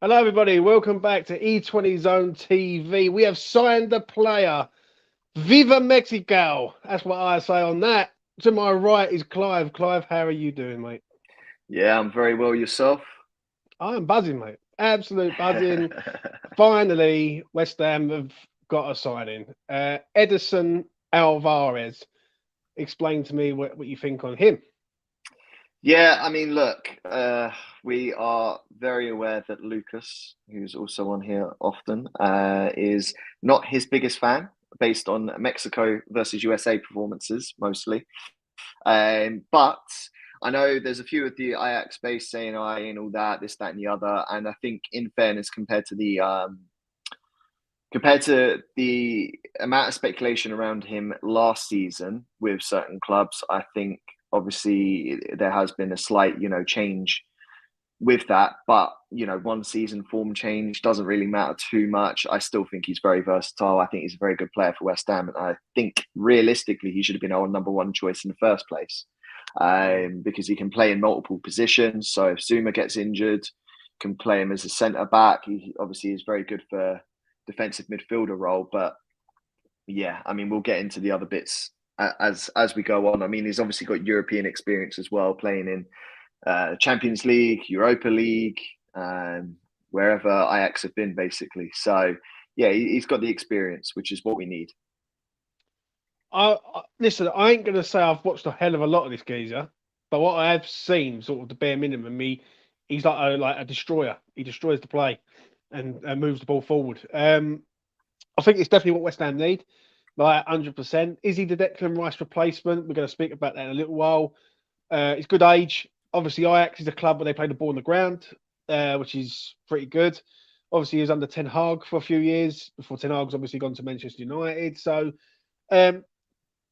Hello, everybody. Welcome back to E20 Zone TV. We have signed the player. Viva Mexico. That's what I say on that. To my right is Clive. Clive, how are you doing, mate? Yeah, I'm very well yourself. I'm buzzing, mate. Absolute buzzing. Finally, West Ham have got a signing. Edison Alvarez. Explain to me what you think on him. Yeah, I mean, look, we are very aware that Lucas, who's also on here often, is not his biggest fan based on Mexico versus USA performances mostly. But I know there's a few of the Ajax base saying I and all that, this, that, and the other. And I think, in fairness, compared to the amount of speculation around him last season with certain clubs, I think obviously there has been a slight, change with that. But, one season form change doesn't really matter too much. I still think he's very versatile. I think he's a very good player for West Ham. And I think realistically, he should have been our number one choice in the first place because he can play in multiple positions. So if Zuma gets injured, can play him as a centre back. He obviously is very good for defensive midfielder role. But yeah, I mean, we'll get into the other bits as we go on. I mean, he's obviously got European experience as well, playing in Champions League, Europa League, wherever Ajax have been, basically. So yeah, he's got the experience, which is what we need. Listen. I ain't gonna say I've watched a hell of a lot of this geezer, but what I have seen, sort of the bare minimum, he's like a destroyer. He destroys the play and moves the ball forward. I think it's definitely what West Ham need, like 100%. Is he the Declan Rice replacement? We're going to speak about that in a little while. He's good age. Obviously, Ajax is a club where they play the ball on the ground, which is pretty good. Obviously, he was under Ten Hag for a few years before Ten Hag's obviously gone to Manchester United. So um,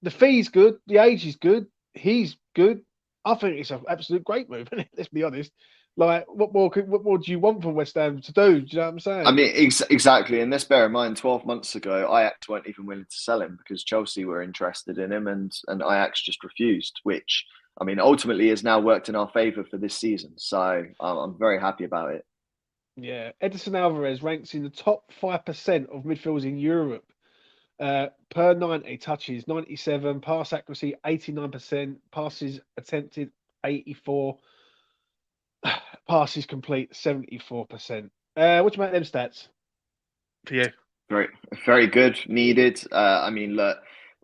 the fee's good, the age is good, he's good. I think it's an absolute great move. Let's be honest. Like, what more do you want from West Ham to do? Do you know what I'm I saying? mean, exactly. And let's bear in mind, 12 months ago, Ajax weren't even willing to sell him because Chelsea were interested in him and Ajax just refused, which, I mean, ultimately has now worked in our favour for this season. So I'm very happy about it. Yeah, Edson Alvarez ranks in the top 5% of midfielders in Europe. Per 90 touches, 97, pass accuracy, 89%, passes attempted, 84, passes complete, 74%. What do you make of them stats for you? Very, very good, needed. I mean, look,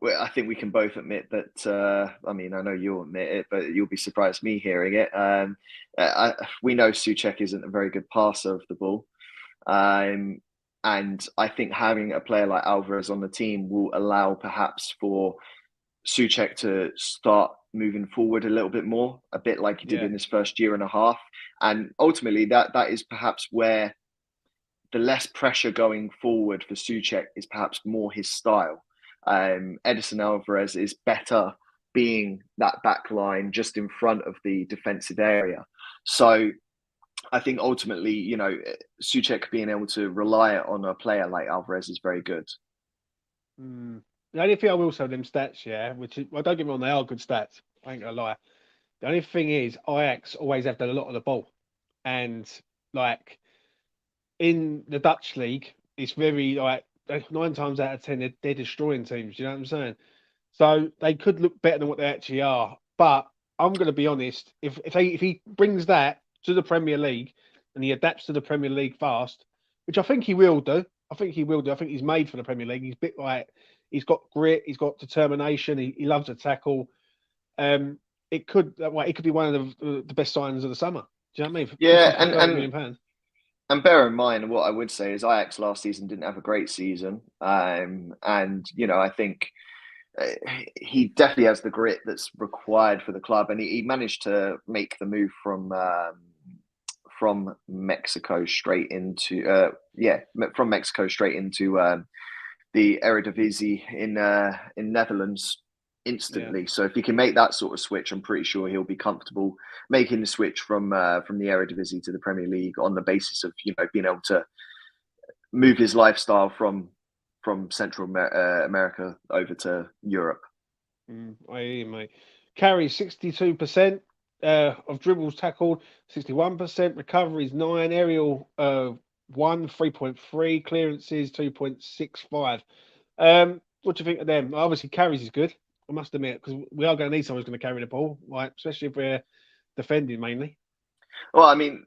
I think we can both admit that. I mean, I know you'll admit it, but you'll be surprised me hearing it. We know Suchek isn't a very good passer of the ball, um, and I think having a player like Alvarez on the team will allow perhaps for Suchek to start moving forward a little bit more, a bit like he did Yeah, in his first year and a half, and ultimately that is perhaps where the less pressure going forward for Suchek is perhaps more his style. Edison Alvarez is better being that back line just in front of the defensive area. So I think ultimately, Suchek being able to rely on a player like Alvarez is very good. mm. The only thing I will say them stats, yeah, which is, well, don't get me wrong, they are good stats. I ain't gonna lie. The only thing is, Ajax always have done a lot of the ball, and like in the Dutch league, it's very like 9 times out of 10 they're destroying teams. You know what I'm saying? So they could look better than what they actually are. But I'm going to be honest. If he brings that to the Premier League and he adapts to the Premier League fast, which I think he will do. I think he will do. I think he's made for the Premier League. He's a bit like he's got grit. He's got determination. He loves to tackle. It could be one of the best signings of the summer. Do you know what I mean? Yeah, Especially for and 30 and million pounds. and bear in mind what I would say is Ajax last season didn't have a great season, and I think uh, he definitely has the grit that's required for the club, and he managed to make the move from Mexico straight into from Mexico straight into the Eredivisie in Netherlands Yeah. instantly. So if he can make that sort of switch, I'm pretty sure he'll be comfortable making the switch from the Eredivisie to the Premier League on the basis of being able to move his lifestyle from Central America over to Europe. I hear you, mate. Carry 62%. of dribbles tackled, 61%, recoveries 9, aerial 1, 3.3, clearances 2.65. What do you think of them? Obviously, carries is good, I must admit, because we are going to need someone who's going to carry the ball, right? Especially if we're defending mainly. Well, I mean,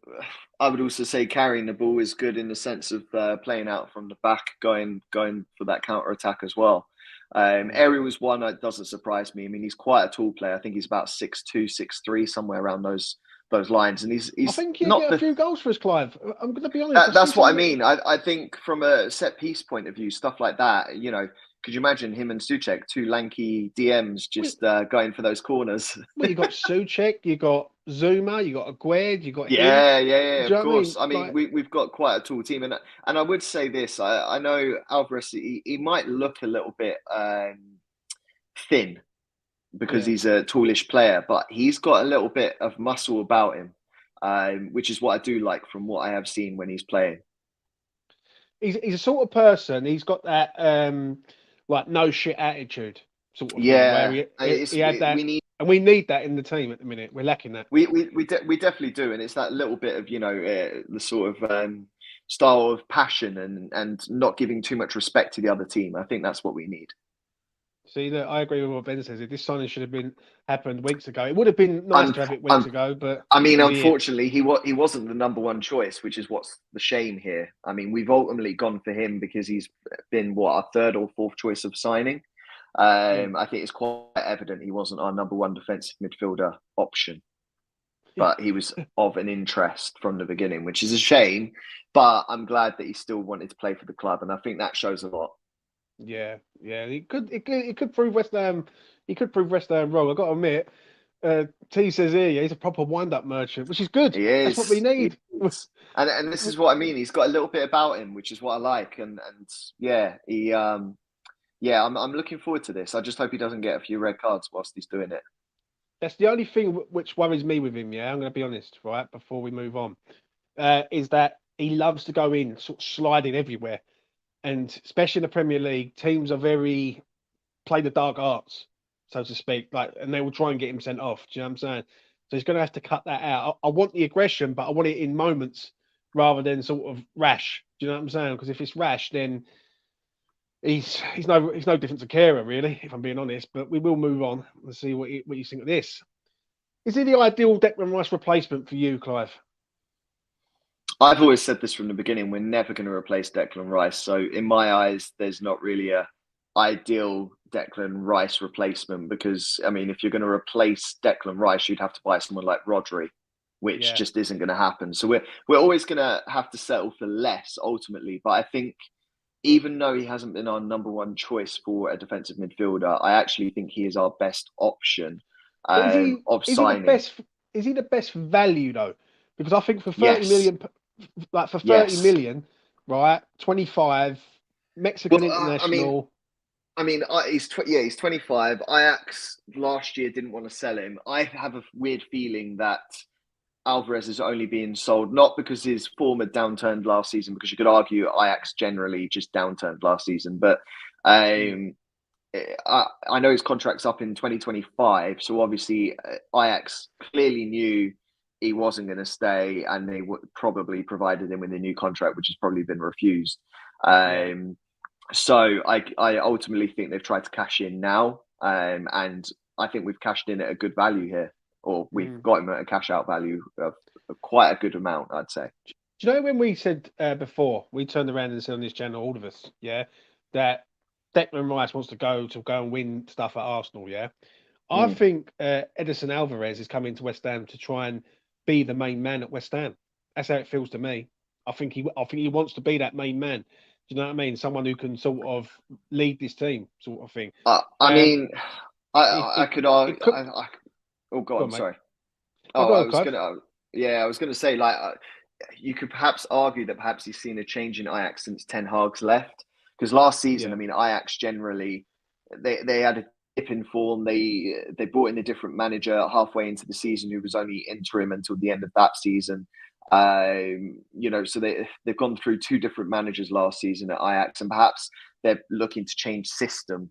I would also say carrying the ball is good in the sense of playing out from the back, going for that counter attack as well. Aerial was one that doesn't surprise me. I mean, he's quite a tall player. I think he's about 6'2", 6'3", somewhere around those lines. And I he's think he'll not get a the few goals for us, Clive. I'm going to be honest. that's what I mean. I think from a set piece point of view, stuff like that, could you imagine him and Suchek, two lanky DMs, just going for those corners? Well, you got Suchek, you got Zuma, you got Agued, you got him. Yeah, Do you of know what I mean? course. I mean, Like, we've got quite a tall team, and I would say this. I know Alvarez. He might look a little bit thin because yeah, he's a tallish player, but he's got a little bit of muscle about him, which is what I do like from what I have seen when he's playing. he's a sort of person. He's got that like no shit attitude sort of thing where Yeah, he had that, we need and we need that in the team at the minute. We're lacking that. we definitely do, and it's that little bit of the sort of style of passion and not giving too much respect to the other team. I think that's what we need. See, that I agree with what Ben says. If this signing should have been happened weeks ago, it would have been nice Un- to have it weeks un- ago. But I mean, we're here. unfortunately, he wasn't the number one choice, which is what's the shame here. I mean, we've ultimately gone for him because he's been what our third or fourth choice of signing. Mm. I think it's quite evident he wasn't our number one defensive midfielder option, but he was of an interest from the beginning, which is a shame. But I'm glad that he still wanted to play for the club, and I think that shows a lot. Yeah, yeah. It could prove West Ham. He could prove West Ham wrong. I got to admit. T says here, yeah, he's a proper wind-up merchant, which is good. He That's what we is. He need. is. And this is what I mean. He's got a little bit about him, which is what I like. And yeah, I'm looking forward to this. I just hope he doesn't get a few red cards whilst he's doing it. That's the only thing which worries me with him. Yeah, I'm going to be honest. Right before we move on, is that he loves to go in, sort of sliding everywhere, and especially in the Premier League, teams are very play the dark arts, so to speak. Like, and they will try and get him sent off. Do you know what I'm saying? So he's going to have to cut that out. I want the aggression, but I want it in moments rather than sort of rash. Do you know what I'm saying? Because if it's rash, then he's no different to Kera, really, if I'm being honest. But we will move on and see what you think of this. Is he the ideal Declan Rice replacement for you, Clive? I've always said this from the beginning. We're never going to replace Declan Rice. So in my eyes, there's not really a ideal Declan Rice replacement because I mean, if you're going to replace Declan Rice, you'd have to buy someone like Rodri, which Yeah, just isn't going to happen. So we're always going to have to settle for less ultimately. But I think even though he hasn't been our number one choice for a defensive midfielder, I actually think he is our best option but of is he the signing. best? Is he the best value though? Because I think for 30 Yes, million, like for 30 yes. million, right? 25, Well, Mexican international. he's 25. Ajax last year didn't want to sell him. I have a weird feeling that Alvarez is only being sold not because his form had downturned last season, because you could argue Ajax generally just downturned last season, but Mm. um, I know his contract's up in 2025, so obviously Ajax clearly knew he wasn't going to stay, and they probably provided him with a new contract, which has probably been refused. Yeah. So I ultimately think they've tried to cash in now, and I think we've cashed in at a good value here, or we've Mm. got him at a cash out value of quite a good amount, I'd say. Do you know when we said before, we turned around and said on this channel, all of us, yeah, that Declan Rice wants to go and win stuff at Arsenal, yeah? I Mm. think Edison Alvarez is coming to West Ham to try and be the main man at West Ham. That's how it feels to me. I think he wants to be that main man. Do you know what I mean? Someone who can sort of lead this team, sort of thing. I Um, mean, it I it could argue. it could Oh, go go on. on, mate. Sorry. I'll Oh, go I on, was Clive. gonna. Yeah, I was gonna say like you could perhaps argue that perhaps he's seen a change in Ajax since Ten Hag's left. Because last season, Yeah, I mean, Ajax generally they had a dip in form. They brought in a different manager halfway into the season who was only interim until the end of that season. So they've gone through two different managers last season at Ajax, and perhaps they're looking to change system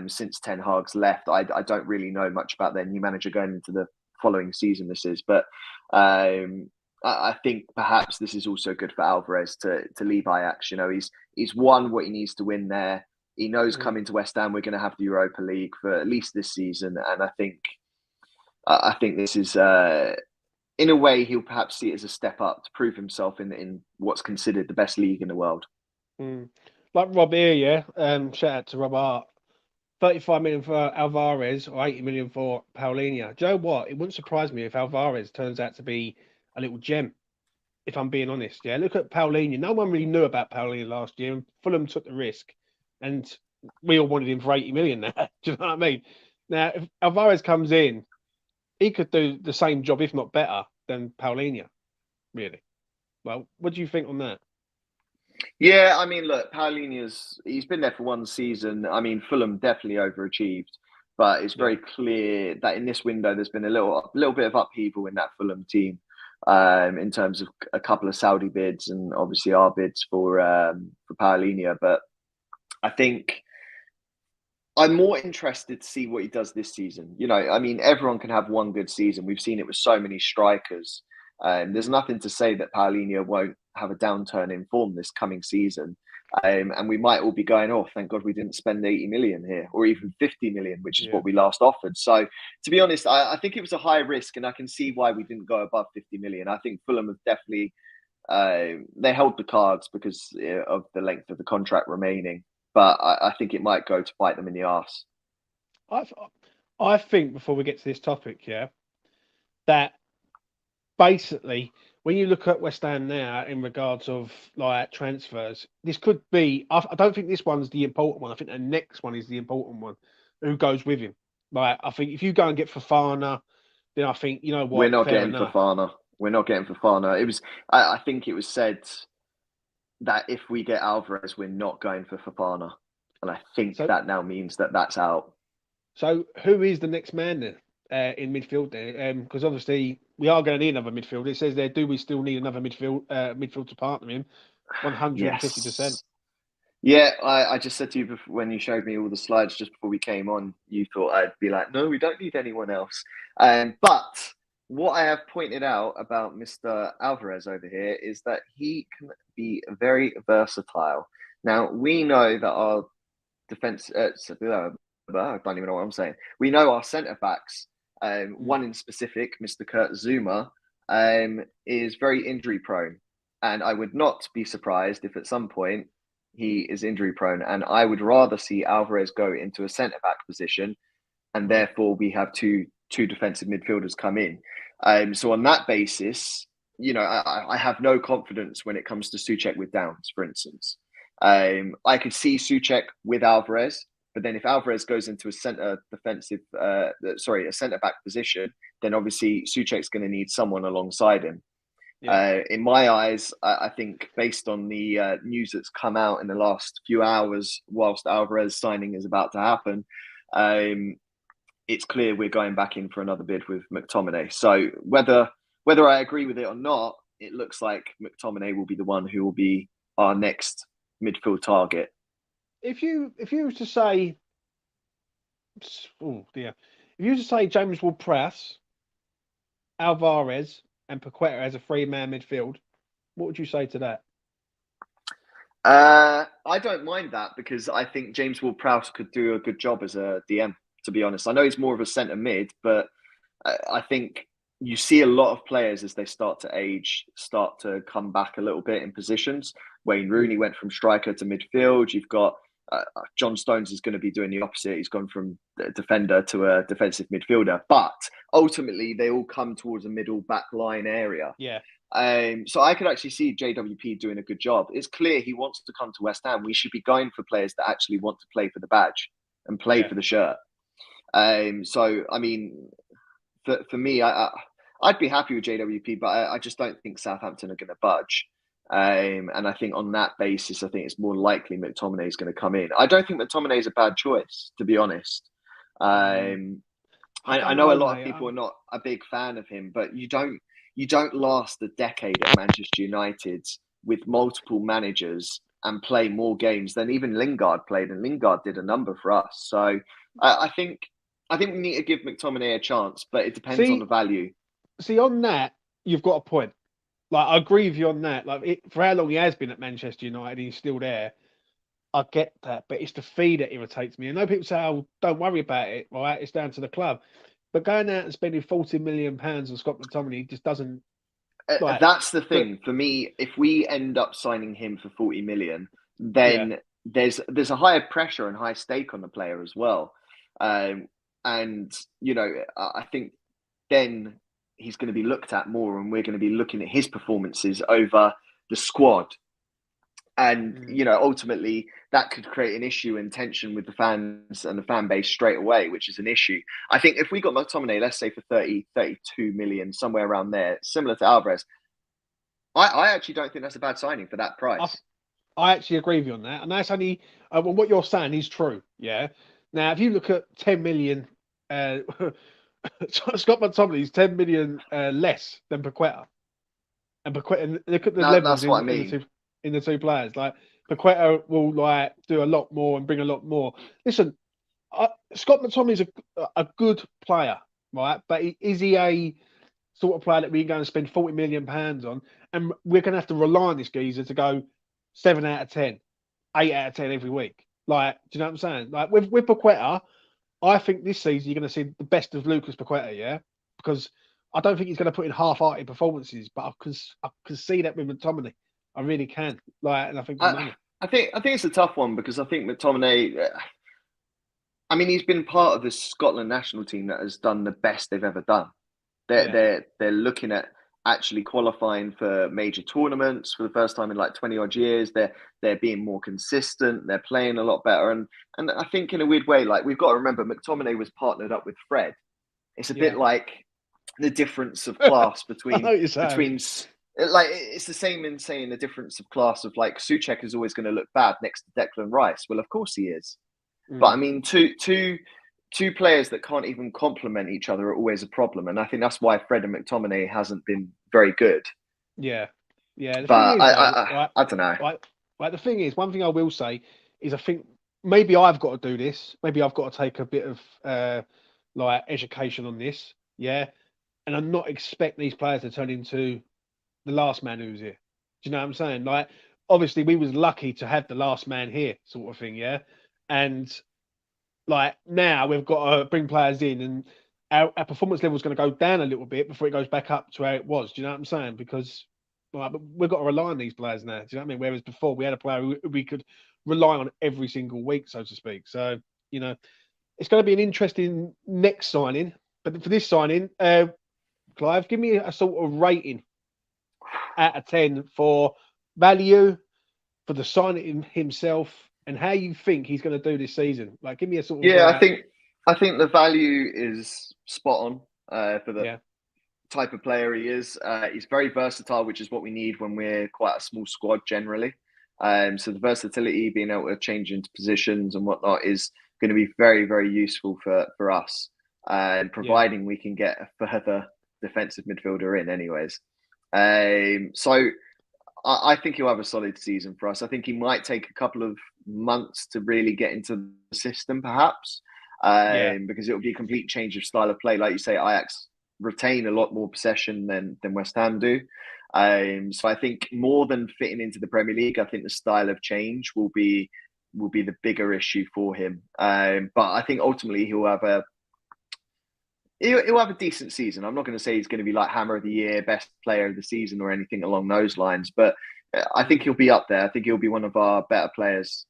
since Ten Hag's left. I don't really know much about their new manager going into the following season this is. But I think perhaps this is also good for Alvarez to leave Ajax. You know, he's won what he needs to win there. He knows coming to West Ham we're going to have the Europa League for at least this season, and I think this is in a way he'll perhaps see it as a step up to prove himself in what's considered the best league in the world. Like Rob here, yeah. Shout out to Rob Hart. 35 million for Alvarez or 80 million for Paulinho. Do you know what? It wouldn't surprise me if Alvarez turns out to be a little gem, if I'm being honest. Yeah, look at Paulinho. No one really knew about Paulinho last year, and Fulham took the risk, and we all wanted him for 80 million now. Do you know what I mean? Now, if Alvarez comes in, he could do the same job, if not better, than Paulinho, really. Well, what do you think on that? Yeah, I mean, look, he's been there for one season. I mean, Fulham definitely overachieved, but it's very clear that in this window there's been a little bit of upheaval in that Fulham team, in terms of a couple of Saudi bids and obviously our bids for Paulinho. But I think I'm more interested to see what he does this season. You know, I mean, everyone can have one good season. We've seen it with so many strikers. There's nothing to say that Paulinho won't have a downturn in form this coming season. And we might all be going, oh, thank God we didn't spend 80 million here, or even 50 million, which is what we last offered. So, to be honest, I think it was a high risk, and I can see why we didn't go above 50 million. I think Fulham have definitely, they held the cards because of the length of the contract remaining. But I think it might go to bite them in the arse. I think before we get to this topic, that basically, when you look at West Ham now in regards of like transfers, this could be. I don't think this one's the important one. I think the next one is the important one. Who goes with him? Like, I think if you go and get Fofana, then I think you know what. We're not getting Fofana. We're not getting Fofana. It was. I think it was said that if we get Alvarez, we're not going for Fofana, and I think that now means that that's out. So who is the next man then? In midfield there, because obviously we are going to need another midfield. It says there, do we still need another midfield to partner in? 150%. Yeah, I just said to you before, when you showed me all the slides just before we came on, you thought I'd be like, no, we don't need anyone else. But what I have pointed out about Mr. Alvarez over here is that he can be very versatile. Now, we know that our defense, I don't even know what I'm saying. We know our centre backs. One in specific, Mr. Kurt Zuma, is very injury prone. And I would not be surprised if at some point he is injury prone. And I would rather see Alvarez go into a centre back position, and therefore we have two defensive midfielders come in. So on that basis, you know, I have no confidence when it comes to Souček with Downs, for instance. I could see Souček with Alvarez. But then if Alvarez goes into a centre back position, then obviously Souček's going to need someone alongside him. Yeah. In my eyes, I think based on the news that's come out in the last few hours, whilst Alvarez signing is about to happen, it's clear we're going back in for another bid with McTominay. So whether I agree with it or not, it looks like McTominay will be the one who will be our next midfield target. If you were to say, if you were to say James Ward-Prowse, Alvarez, and Paqueta as a three-man midfield, what would you say to that? I don't mind that because I think James Ward-Prowse could do a good job as a DM. To be honest, I know he's more of a centre mid, but I think you see a lot of players as they start to age, start to come back a little bit in positions. Wayne Rooney went from striker to midfield. You've got John Stones is going to be doing the opposite. He's gone from a defender to a defensive midfielder. But ultimately, they all come towards a middle back line area. Yeah. So I could actually see JWP doing a good job. It's clear he wants to come to West Ham. We should be going for players that actually want to play for the badge and play for the shirt. So, I mean, for me, I'd be happy with JWP, but I just don't think Southampton are going to budge. And I think on that basis, I think it's more likely McTominay is going to come in. I don't think McTominay is a bad choice, to be honest. I know a lot of people are not a big fan of him, but you don't last a decade at Manchester United with multiple managers and play more games than even Lingard played, and Lingard did a number for us. So I think I think we need to give McTominay a chance, but it depends on the See, value. on that, you've got a point. Like, I agree with you on that. Like, for how long he has been at Manchester United, he's still there. I get that, but it's the fee that irritates me. I know people say, "Oh, don't worry about it, right? It's down to the club." But going out and spending £40 million on Scott McTominay just doesn't like. That's the But thing for me. If we end up signing him for 40 million, yeah, then there's a higher pressure and high stake on the player as well. Um, and I think then he's going to be looked at more, and we're going to be looking at his performances over the squad. And ultimately, that could create an issue and tension with the fans and the fan base straight away, which is an issue. I think if we got McTominay, let's say for 30, 32 million, somewhere around there, similar to Alvarez, I actually don't think that's a bad signing for that I, price. I actually agree with you on that, and that's only well, what you're saying is true. Yeah. Now, if you look at 10 million, Scott McTominay's 10 million less than Paqueta. And Paqueta, look at the levels That's what I in the mean. two players. Like, Paqueta will like do a lot more and bring a lot more. Listen, Scott McTominay's a good player, right? But is he a sort of player that we're going to spend £40 million on? And we're going to have to rely on this geezer to go 7 out of 10, 8 out of 10 every week. Like, do you know what I'm saying? Like, with Paqueta, I think this season you're going to see the best of Lucas Paqueta, yeah? Because I don't think he's going to put in half-hearted performances, but I can see that with McTominay. I really can. Like, and I think the I, money. I think it's a tough one because I think McTominay. I mean, he's been part of the Scotland national team that has done the best they've ever done. They're Yeah, they're they're looking at actually qualifying for major tournaments for the first time in like 20 odd years. They're being more consistent. They're playing a lot better, and I think in a weird way, like we've got to remember, McTominay was partnered up with Fred. It's a bit yeah. like the difference of class I know between what you're saying. between like it's the same in saying the difference of class of like Suchek is always going to look bad next to Declan Rice. Well, of course he is, but I Mm, mean two players that can't even complement each other are always a problem, and I think that's why Fred and McTominay hasn't been very good. yeah, yeah. The thing But is, though, right, I don't know. right, right. The thing is, one thing I will say is, I think maybe I've got to do this. Maybe I've got to take a bit of like education on this. Yeah, and I'm not expect these players to turn into the last man who's here. Do you know what I'm saying? Like, obviously, we was lucky to have the last man here, sort of thing. Yeah, and like now we've got to bring players in, and our performance level is going to go down a little bit before it goes back up to where it was. Do you know what I'm saying? Because like, we've got to rely on these players now. Do you know what I mean? Whereas before we had a player who we could rely on every single week, so to speak. So you know, it's going to be an interesting next signing. But for this signing, Clive, give me a sort of rating out of 10 for value, for the signing himself, and how you think he's going to do this season. Like, give me a sort of Yeah, like, I think the value is spot on for the yeah, type of player he is. He's very versatile, which is what we need when we're quite a small squad generally. So the versatility, being able to change into positions and whatnot, is going to be very, very useful for us, and yeah, providing we can get a further defensive midfielder in, anyways. So I think he'll have a solid season for us. I think he might take a couple of months to really get into the system, perhaps, yeah, because it will be a complete change of style of play. Like you say, Ajax retain a lot more possession than West Ham do. So I think more than fitting into the Premier League, I think the style of change will be the bigger issue for him. But I think ultimately he'll have a decent season. I'm not going to say he's going to be like Hammer of the Year, best player of the season, or anything along those lines. But I think he'll be up there. I think he'll be one of our better players,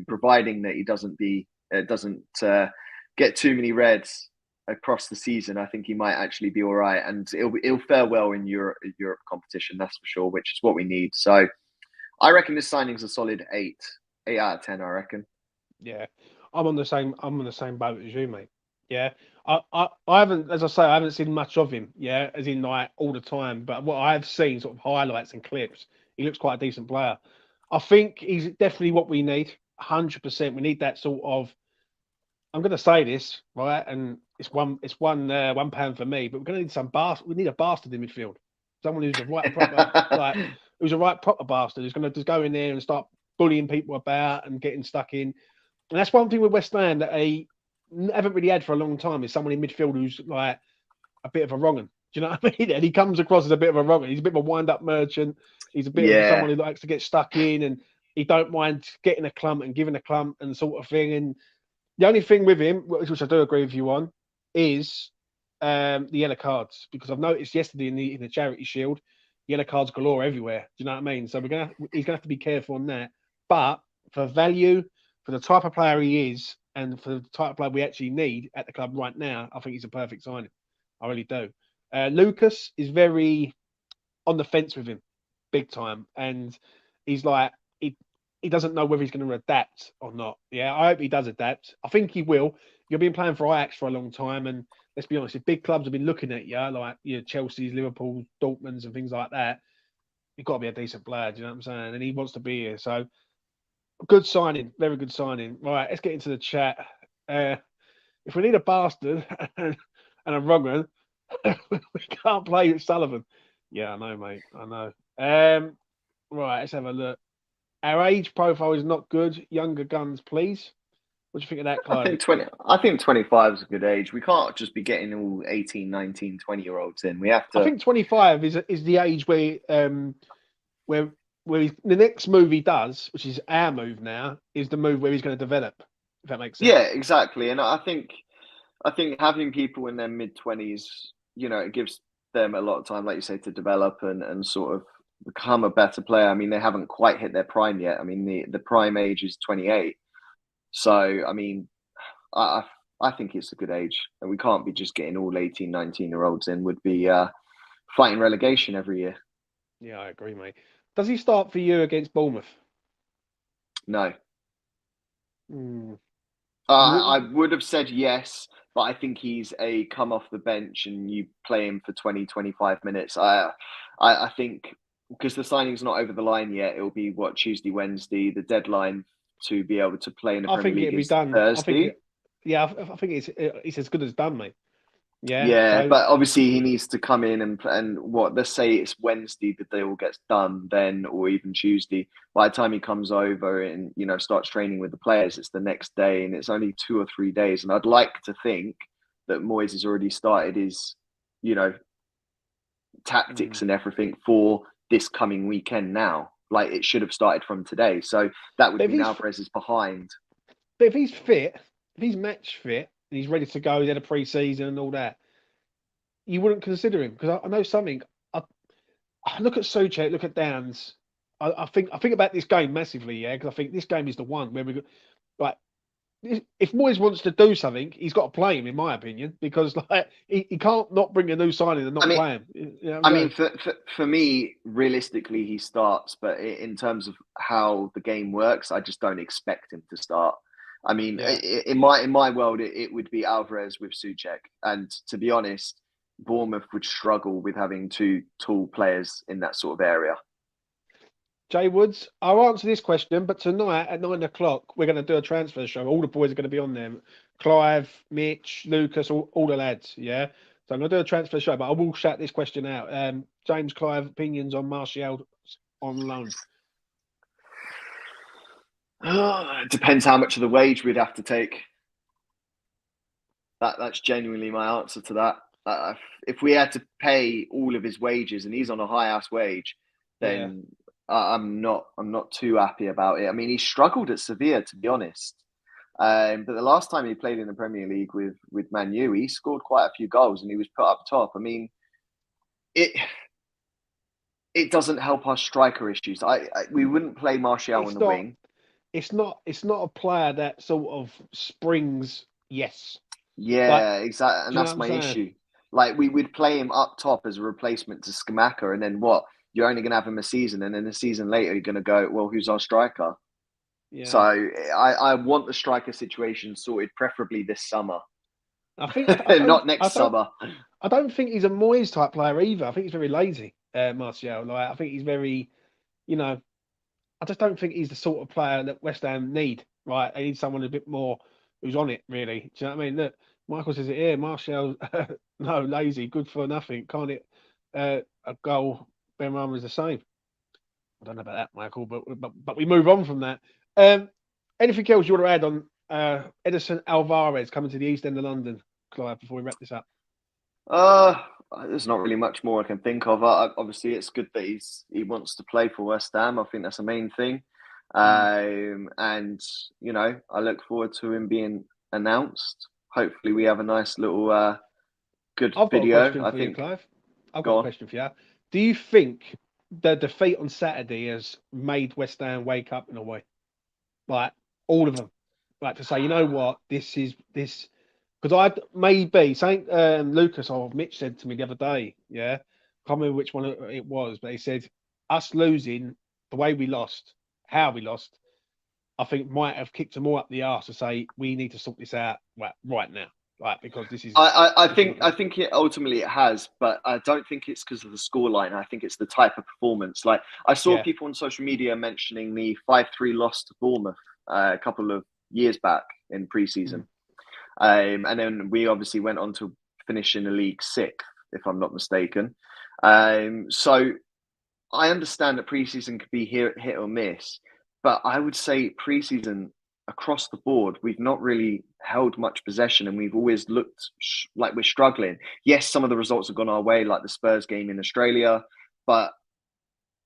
providing that he doesn't get too many reds across the season. I think he might actually be all right, and he'll fare well in Europe competition. That's for sure, which is what we need. So I reckon this signing's a solid 8 out of 10. I reckon. yeah. I'm on the same boat as you, mate. Yeah. I haven't, as I say, I haven't seen much of him, yeah, as in like all the time. But what I've seen, sort of highlights and clips, he looks quite a decent player. I think he's definitely what we need, 100%. We need that sort of, I'm going to say this, right? And it's one pound for me, but we're going to need we need a bastard in midfield. Someone who's a right proper, like, who's a right proper bastard, who's going to just go in there and start bullying people about and getting stuck in. And that's one thing with West Ham that haven't really had for a long time is someone in midfield who's like a bit of a wrong 'un. Do you know what I mean? And he comes across as a bit of a wrong 'un. He's a bit of a wind-up merchant. He's a bit of Yeah, someone who likes to get stuck in, and he don't mind getting a clump and giving a clump and sort of thing. And the only thing with him, which I do agree with you on, is the yellow cards, because I've noticed yesterday in the Charity Shield, yellow cards galore everywhere. Do you know what I mean? So he's gonna have to be careful on that. But for value, for the type of player he is, and for the type of player we actually need at the club right now, I think he's a perfect signing. I really do. Lucas is very on the fence with him, big time, and he's like he doesn't know whether he's going to adapt or not. Yeah, I hope he does adapt. I think he will. You've been playing for Ajax for a long time, and let's be honest, if big clubs have been looking at you, like Chelsea's, Liverpool's, Dortmund's, and things like that, you've got to be a decent player. Do you know what I'm saying? And he wants to be here, so good signing, very good signing. Right, let's get into the chat. If we need a bastard and a wrong one, we can't play with Sullivan. Yeah, I know, mate. I know. Right, let's have a look. Our age profile is not good. Younger guns, please. What do you think of that, I Clive? think 20. I think 25 is a good age. We can't just be getting all 18, 19, 20-year-olds in. We have I to. think 25 is the age where the next move he does, which is our move now, is the move where he's going to develop. If that makes sense. Yeah, exactly. And I think having people in their mid-20s, it gives them a lot of time, like you say, to develop and sort of become a better player. I mean, they haven't quite hit their prime yet. I mean, the prime age is 28. So, I mean, I I think it's a good age, and we can't be just getting all 18, 19-year-olds in. Would be fighting relegation every year. Yeah, I agree, mate. Does he start for you against Bournemouth? No, Hmm. You I wouldn't. would have said yes, but I think he's a come off the bench and you play him for 20, 25 minutes. I think because the signing's not over the line yet, it'll be what, Tuesday, Wednesday. The deadline to be able to play in the I Premier think League it'd be is done. I think Thursday. it. Yeah, I think it's as good as done, mate. Yeah. Yeah, So but obviously he needs to come in and what, let's say it's Wednesday the deal gets done then, or even Tuesday. By the time he comes over and starts training with the players, it's the next day, and it's only 2 or 3 days. And I'd like to think that Moyes has already started his you know mm. tactics and everything for this coming weekend now. Like it should have started from today. So that would But if mean he's Alvarez is behind. but if he's fit, if he's match fit and he's ready to go, he's had a pre-season and all that, you wouldn't consider him because I know something. I, I look at Soucek, look at Downs. I think about this game massively, yeah, because I think this game is the one where we got like if Moyes wants to do something, he's got to play him, in my opinion, because like he can't not bring a new signing and I not mean, play him. You know what I'm I mean, saying? for me, realistically, he starts. But in terms of how the game works, I just don't expect him to start. I mean, Yeah. in my world, it would be Alvarez with Soucek. And to be honest, Bournemouth would struggle with having two tall players in that sort of area. Jay Woods, I'll answer this question, but tonight at 9 o'clock, we're going to do a transfer show. All the boys are going to be on there. Clive, Mitch, Lucas, all the lads. Yeah. So I'm going to do a transfer show, but I will shout this question out. James Clive, opinions on Martial on loan. It depends how much of the wage we'd have to take. That's genuinely my answer to that. If we had to pay all of his wages and he's on a high ass wage, Yeah. then I'm not too happy about it. I mean, he struggled at Sevilla, to be honest. But the last time he played in the Premier League with Man U, he scored quite a few goals and he was put up top. I mean, it it doesn't help our striker issues. We wouldn't play Martial on It's the not. wing. It's not a player that sort of springs. Yes. Like, Yeah, exactly, do and you know what that's I'm my saying? issue. Like we would play him up top as a replacement to Skamaka, and then what? You're only going to have him a season, and then a season later you're going to go, well, who's our striker? So Yeah. I want the striker situation sorted, preferably this summer, I think I don't not next I don't summer. I don't think he's a Moyes type player either. I think he's very lazy, Martial. Like I think he's very, you know, I just don't think he's the sort of player that West Ham need. Right, they need someone a bit more who's on it. Really, do you know what I mean? Look, Michael says it here. Martial, no, lazy, good for nothing. Can't it? A goal. Ben Rama is the same. I don't know about that, Michael, but we move on from that. Um, anything else you want to add on Edson Alvarez coming to the East End of London, Clive, before we wrap this up? There's not really much more I can think of. Obviously, it's good that he wants to play for West Ham. I think that's the main thing. And I look forward to him being announced. Hopefully, we have a nice little good I've video. got a question for you, Clive. I've got a question for you. Do you think the defeat on Saturday has made West Ham wake up in a way? Like all of them, like to say, you know what, this because I maybe Saint Lucas or Mitch said to me the other day, yeah, I can't remember which one it was, but he said us losing the way we lost, how we lost, I think might have kicked them all up the arse to say we need to sort this out right now. Like, because this is. I think it ultimately it has, but I don't think it's because of the scoreline. I think it's the type of performance. Like I saw people on social media mentioning the 5-3 loss to Bournemouth a couple of years back in pre-season, and then we obviously went on to finish in the league 6th, if I'm not mistaken. So I understand that pre-season could be hit or miss, but I would say pre-season across the board, we've not really held much possession and we've always looked like we're struggling. Yes, some of the results have gone our way, like the Spurs game in Australia, but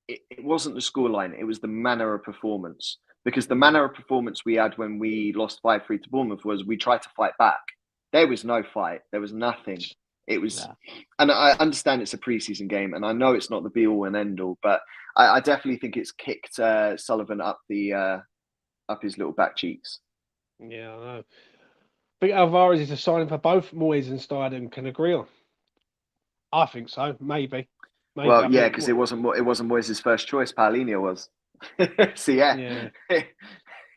it wasn't the scoreline. It was the manner of performance. Because the manner of performance we had when we lost 5-3 to Bournemouth was we tried to fight back. There was no fight. There was nothing. It was, and I understand it's a preseason game, and I know it's not the be all and end all, but I definitely think it's kicked Sullivan up his little back cheeks. Yeah, I know. I think Alvarez is a signing for both Moyes and Steidham can agree on. I think so. Maybe. Well, yeah, because it wasn't Moyes' first choice. Paulinho was. So yeah.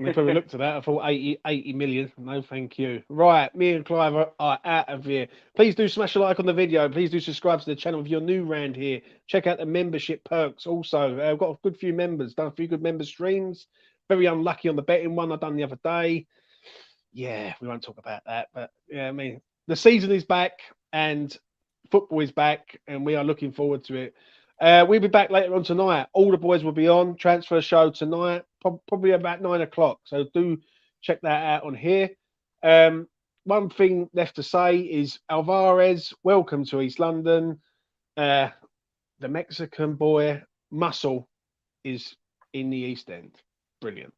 If we looked at that, I thought 80 million. No, thank you. Right, me and Clive are out of here. Please do smash a like on the video. Please do subscribe to the channel if you're new around here. Check out the membership perks also. I've got a good few members. Done a few good member streams. Very unlucky on the betting one I done the other day. Yeah, we won't talk about that. But yeah, I mean, the season is back and football is back and we are looking forward to it. We'll be back later on tonight. All the boys will be on. Transfer show tonight, probably about 9 o'clock. So do check that out on here. One thing left to say is Alvarez, welcome to East London. The Mexican boy, Muscle, is in the East End. Brilliant.